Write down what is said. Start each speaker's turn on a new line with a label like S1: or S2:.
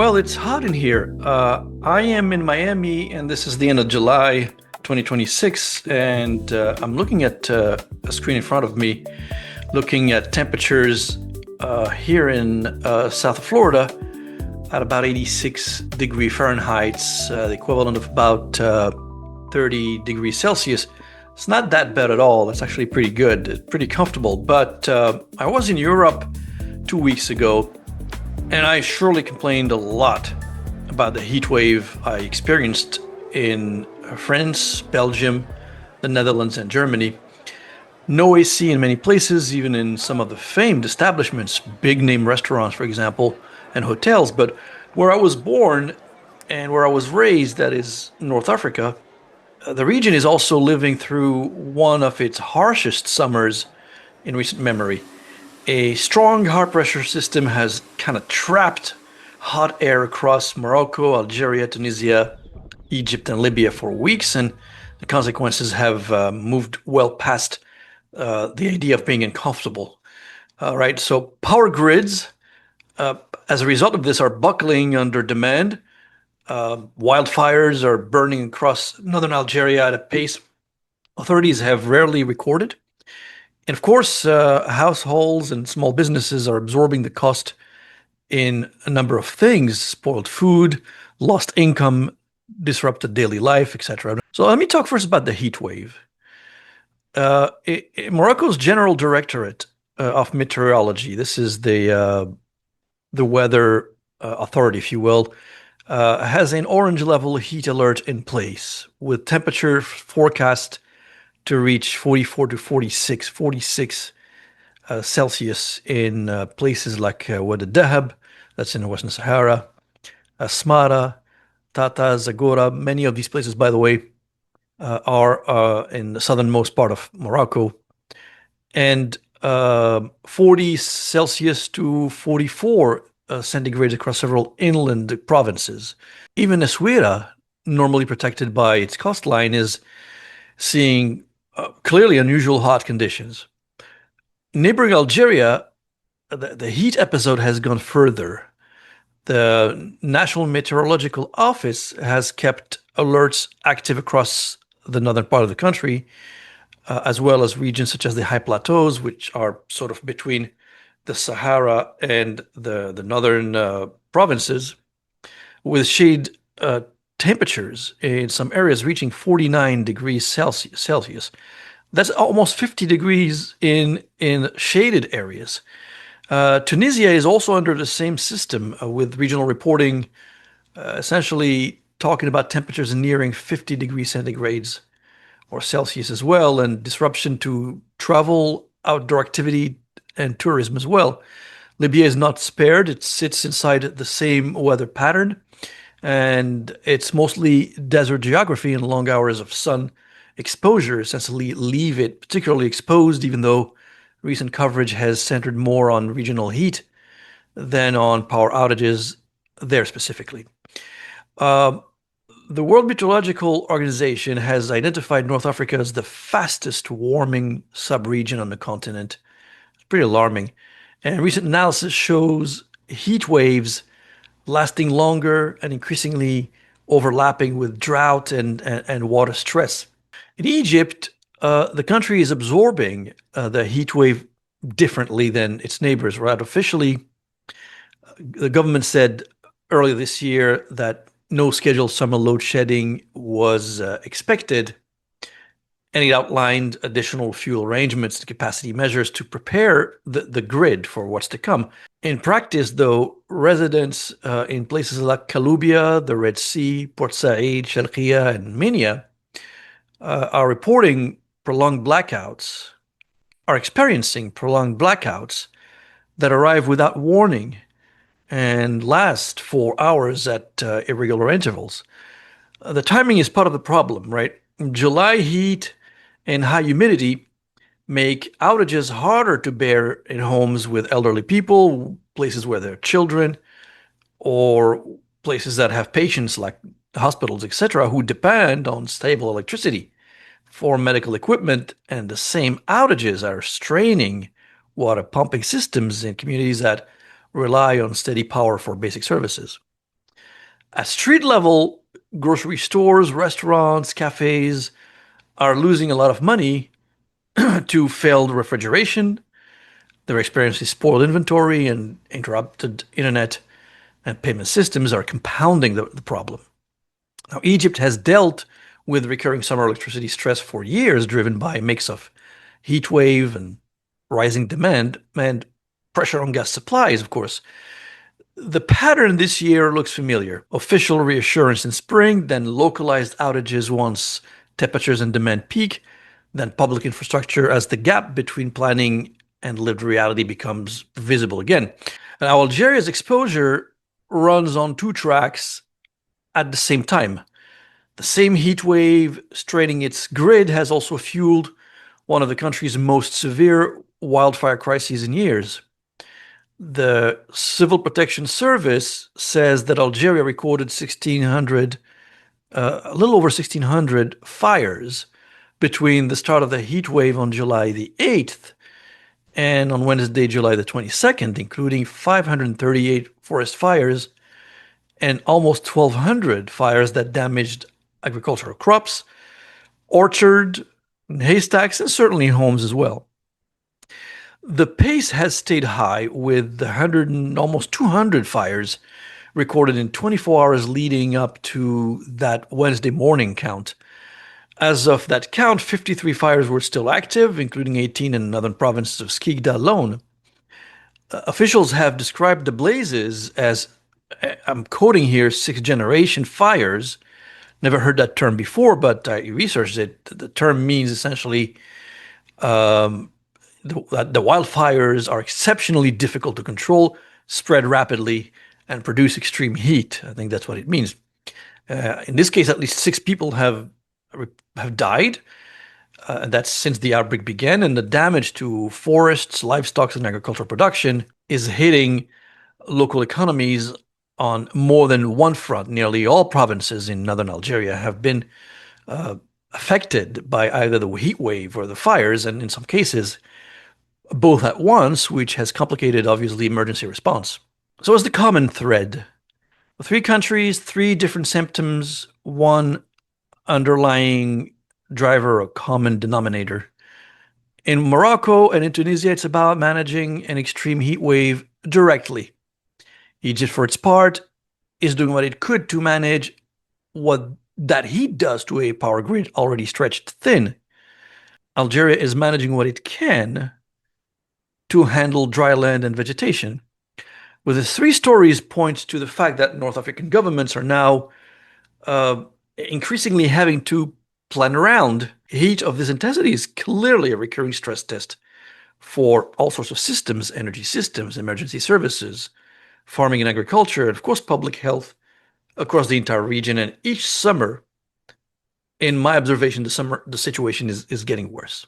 S1: Well, it's hot in here. I am in Miami, and this is the end of July 2026. And I'm looking at a screen in front of me, looking at temperatures here in south of Florida at about 86 degree Fahrenheit, the equivalent of about 30 degrees Celsius. It's not that bad at all. It's actually pretty good, pretty comfortable. But I was in Europe 2 weeks ago, and I surely complained a lot about the heat wave I experienced in France, Belgium, the Netherlands, and Germany. No AC in many places, even in some of the famed establishments, big name restaurants, for example, and hotels. But where I was born and where I was raised, that is North Africa, the region is also living through one of its harshest summers in recent memory. A strong high pressure system has kind of trapped hot air across Morocco, Algeria, Tunisia, Egypt, and Libya for weeks, and the consequences have moved well past the idea of being uncomfortable. Right, so power grids, as a result of this, are buckling under demand. Wildfires are burning across northern Algeria at a pace authorities have rarely recorded. And of course, households and small businesses are absorbing the cost in a number of things: spoiled food, lost income, disrupted daily life, etc. So let me talk first about the heat wave. Morocco's General Directorate of Meteorology, this is the weather authority, if you will, has an orange level heat alert in place with temperature forecast to reach 44 to 46 Celsius in places like Wadi Dahab, that's in the Western Sahara, Asmara, Tata, Zagora. Many of these places, by the way, are in the southernmost part of Morocco, and 40 Celsius to 44 centigrade across several inland provinces. Even Essaouira, normally protected by its coastline, is seeing clearly unusual hot conditions. Neighboring Algeria, the heat episode has gone further. The National Meteorological Office has kept alerts active across the northern part of the country, as well as regions such as the high plateaus, which are sort of between the Sahara and the northern provinces, with shade temperatures in some areas reaching 49 degrees Celsius. That's almost 50 degrees in shaded areas. Tunisia is also under the same system, with regional reporting essentially talking about temperatures nearing 50 degrees centigrades or Celsius as well, and disruption to travel, outdoor activity, and tourism as well. Libya is not spared. It sits inside the same weather pattern, and it's mostly desert geography, and long hours of sun exposure essentially leave it particularly exposed, even though recent coverage has centered more on regional heat than on power outages there specifically. The World Meteorological Organization has identified North Africa as the fastest warming subregion on the continent. It's pretty alarming. And recent analysis shows heat waves lasting longer and increasingly overlapping with drought and water stress. In Egypt, the country is absorbing the heat wave differently than its neighbors. Right? Officially, the government said earlier this year that no scheduled summer load shedding was expected, and it outlined additional fuel arrangements and capacity measures to prepare the grid for what's to come. In practice, though, residents in places like Kalubia, the Red Sea, Port Said, Sharqiya, and Minya are reporting prolonged blackouts, are experiencing prolonged blackouts that arrive without warning and last for hours at irregular intervals. The timing is part of the problem, right? July heat and high humidity make outages harder to bear in homes with elderly people, places where there are children, or places that have patients like hospitals, etc., who depend on stable electricity for medical equipment. And the same outages are straining water pumping systems in communities that rely on steady power for basic services. At street level, grocery stores, restaurants, cafes are losing a lot of money to failed refrigeration. They're experiencing spoiled inventory, and interrupted internet and payment systems are compounding the problem. Now, Egypt has dealt with recurring summer electricity stress for years, driven by a mix of heat wave and rising demand and pressure on gas supplies, of course. The pattern this year looks familiar. Official reassurance in spring, then localized outages once temperatures and demand peak, then public infrastructure as the gap between planning and lived reality becomes visible again. Now, Algeria's exposure runs on two tracks at the same time. The same heat wave straining its grid has also fueled one of the country's most severe wildfire crises in years. The Civil Protection Service says that Algeria recorded 1,600, a little over 1,600 fires between the start of the heat wave on July the 8th and on Wednesday, July the 22nd, including 538 forest fires and almost 1,200 fires that damaged agricultural crops, orchard, haystacks, and certainly homes as well. The pace has stayed high with the 100 and almost 200 fires recorded in 24 hours leading up to that Wednesday morning count. As of that count, 53 fires were still active, including 18 in the northern provinces of Skikda alone. Officials have described the blazes as, I'm quoting here, sixth generation fires. Never heard that term before, but I researched it. The term means essentially the wildfires are exceptionally difficult to control, spread rapidly, and produce extreme heat. I think that's what it means. In this case, at least 6 people have died. And that's since the outbreak began, and the damage to forests, livestock, and agricultural production is hitting local economies on more than one front. Nearly all provinces in northern Algeria have been affected by either the heat wave or the fires, and in some cases, both at once, which has complicated, obviously, emergency response. So as the common thread, 3 countries, 3 different symptoms, one underlying driver or common denominator. In Morocco and in Tunisia, it's about managing an extreme heat wave directly. Egypt, for its part, is doing what it could to manage what that heat does to a power grid already stretched thin. Algeria is managing what it can to handle dry land and vegetation. With the 3 stories point to the fact that North African governments are now increasingly having to plan around. Heat of this intensity is clearly a recurring stress test for all sorts of systems, energy systems, emergency services, farming and agriculture, and of course public health across the entire region. And each summer, in my observation, the situation is getting worse.